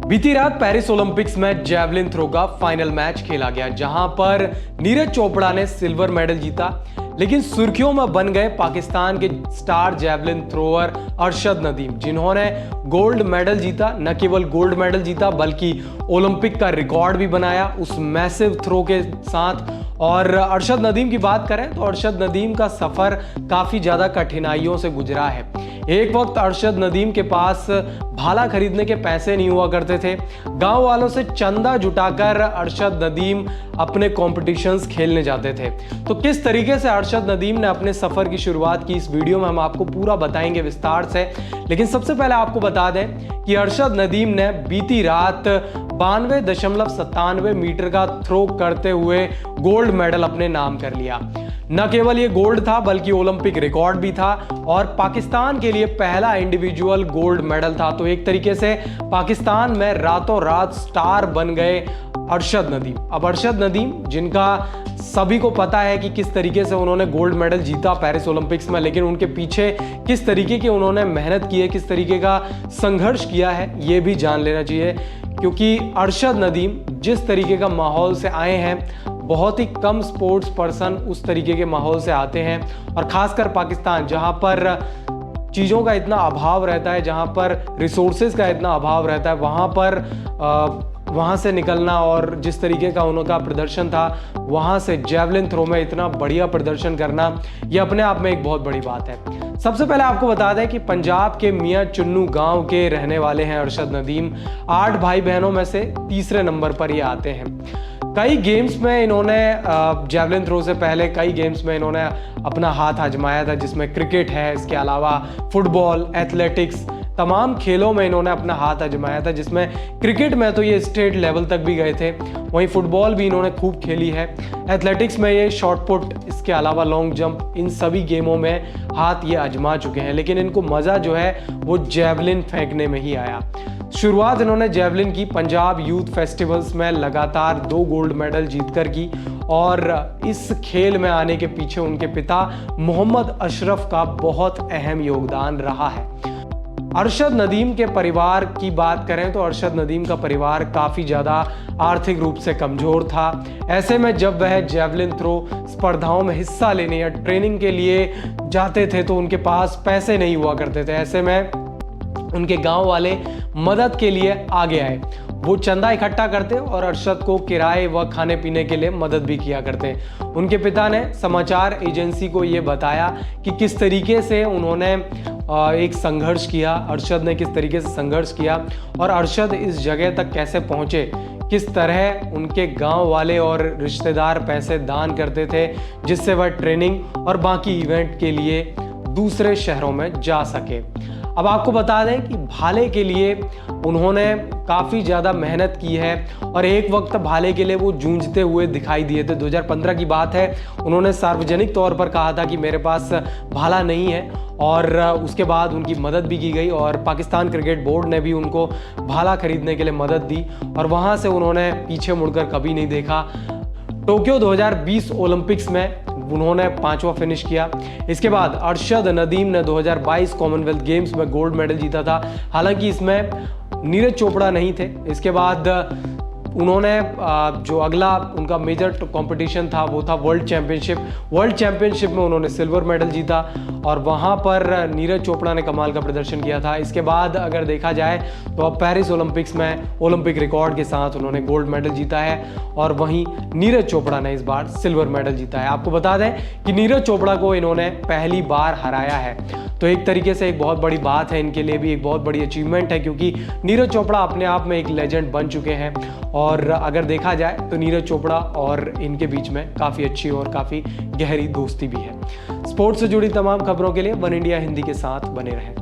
बीती रात Paris Olympics में जैवलिन थ्रो का फाइनल मैच खेला गया, जहां पर नीरज चोपड़ा ने सिल्वर मेडल जीता। लेकिन सुर्खियों में बन गए पाकिस्तान के star javelin thrower Arshad Nadeem, जिन्होंने गोल्ड मेडल जीता। न केवल गोल्ड मेडल जीता बल्कि ओलंपिक का रिकॉर्ड भी बनाया उस मैसिव थ्रो के साथ। और अरशद नदीम की बात करें तो अरशद नदीम का सफर काफी ज्यादा कठिनाइयों से गुजरा है। एक वक्त अरशद नदीम के पास भाला खरीदने के पैसे नहीं हुआ करते थे। गांव वालों से चंदा जुटाकर अरशद नदीम अपने कॉम्पिटिशन्स खेलने जाते थे। तो किस तरीके से अरशद नदीम ने अपने सफर की शुरुआत की, इस वीडियो में हम आपको पूरा बताएंगे विस्तार से। लेकिन सबसे पहले आपको बता दें कि अरशद नदीम ने बीती रात 92.97 मीटर का थ्रो करते हुए गोल्ड मेडल अपने नाम कर लिया। न केवल ये गोल्ड था बल्कि ओलंपिक रिकॉर्ड भी था और पाकिस्तान के लिए पहला इंडिविजुअल गोल्ड मेडल था। तो एक तरीके से पाकिस्तान में रातों रात स्टार बन गए अरशद नदीम। अब अरशद नदीम, जिनका सभी को पता है कि किस तरीके से उन्होंने गोल्ड मेडल जीता पेरिस ओलंपिक्स में, लेकिन उनके पीछे किस तरीके की उन्होंने मेहनत की है, किस तरीके का संघर्ष किया है, ये भी जान लेना चाहिए। क्योंकि अरशद नदीम जिस तरीके का माहौल से आए हैं, बहुत ही कम स्पोर्ट्स पर्सन उस तरीके के माहौल से आते हैं। और खासकर पाकिस्तान, जहां पर चीज़ों का इतना अभाव रहता है, जहां पर रिसोर्सेज का इतना अभाव रहता है, वहाँ से निकलना और जिस तरीके का उनका प्रदर्शन था, वहाँ से जैवलिन थ्रो में इतना बढ़िया प्रदर्शन करना, ये अपने आप में एक बहुत बड़ी बात है। सबसे पहले आपको बता दें कि पंजाब के मियाँ चुन्नू गांव के रहने वाले हैं अरशद नदीम। 8 भाई बहनों में से तीसरे नंबर पर ये आते हैं। कई गेम्स में इन्होंने जैवलिन थ्रो से पहले कई गेम्स में इन्होंने अपना हाथ आजमाया था, जिसमें क्रिकेट है, इसके अलावा फुटबॉल, एथलेटिक्स, तमाम खेलों में इन्होंने अपना हाथ आजमाया था। जिसमें क्रिकेट में तो ये स्टेट लेवल तक भी गए थे, वहीं फुटबॉल भी इन्होंने खूब खेली है। एथलेटिक्स में ये शॉर्ट पुट, इसके अलावा लॉन्ग जंप, इन सभी गेमों में हाथ ये आजमा चुके हैं। लेकिन इनको मज़ा जो है वो जैवलिन फेंकने में ही आया। शुरुआत इन्होंने जैवलिन की पंजाब यूथ फेस्टिवल्स में लगातार 2 गोल्ड मेडल जीतकर की। और इस खेल में आने के पीछे उनके पिता मोहम्मद अशरफ का बहुत अहम योगदान रहा है। अरशद नदीम के परिवार की बात करें तो अरशद नदीम का परिवार काफ़ी ज़्यादा आर्थिक रूप से कमज़ोर था। ऐसे में जब वह जैवलिन थ्रो स्पर्धाओं में हिस्सा लेने या ट्रेनिंग के लिए जाते थे तो उनके पास पैसे नहीं हुआ करते थे। ऐसे में उनके गांव वाले मदद के लिए आगे आए। वो चंदा इकट्ठा करते और अरशद को किराए व खाने पीने के लिए मदद भी किया करते। उनके पिता ने समाचार एजेंसी को ये बताया कि किस तरीके से उन्होंने एक संघर्ष किया, अरशद ने किस तरीके से संघर्ष किया और अरशद इस जगह तक कैसे पहुंचे, किस तरह उनके गांव वाले और रिश्तेदार पैसे दान करते थे जिससे वह ट्रेनिंग और बाकी इवेंट के लिए दूसरे शहरों में जा सके। अब आपको बता दें कि भाले के लिए उन्होंने काफ़ी ज़्यादा मेहनत की है और एक वक्त भाले के लिए वो जूझते हुए दिखाई दिए थे। 2015 की बात है, उन्होंने सार्वजनिक तौर पर कहा था कि मेरे पास भाला नहीं है, और उसके बाद उनकी मदद भी की गई और पाकिस्तान क्रिकेट बोर्ड ने भी उनको भाला खरीदने के लिए मदद दी और वहाँ से उन्होंने पीछे मुड़कर कभी नहीं देखा। टोक्यो 2020 ओलंपिक्स में उन्होंने 5वां फिनिश किया। इसके बाद अरशद नदीम ने 2022 कॉमनवेल्थ गेम्स में गोल्ड मेडल जीता था। हालांकि इसमें नीरज चोपड़ा नहीं थे। इसके बाद उन्होंने जो अगला उनका मेजर कंपटीशन था वो था वर्ल्ड चैंपियनशिप में उन्होंने सिल्वर मेडल जीता और वहाँ पर नीरज चोपड़ा ने कमाल का प्रदर्शन किया था। इसके बाद अगर देखा जाए तो अब पेरिस ओलंपिक्स में ओलंपिक रिकॉर्ड के साथ उन्होंने गोल्ड मेडल जीता है और वहीं नीरज चोपड़ा ने इस बार सिल्वर मेडल जीता है। आपको बता दें कि नीरज चोपड़ा को इन्होंने पहली बार हराया है, तो एक तरीके से एक बहुत बड़ी बात है, इनके लिए भी एक बहुत बड़ी अचीवमेंट है, क्योंकि नीरज चोपड़ा अपने आप में एक लेजेंड बन चुके हैं। और अगर देखा जाए तो नीरज चोपड़ा और इनके बीच में काफ़ी अच्छी और काफ़ी गहरी दोस्ती भी है। स्पोर्ट्स से जुड़ी तमाम खबरों के लिए वन इंडिया हिंदी के साथ बने रहें।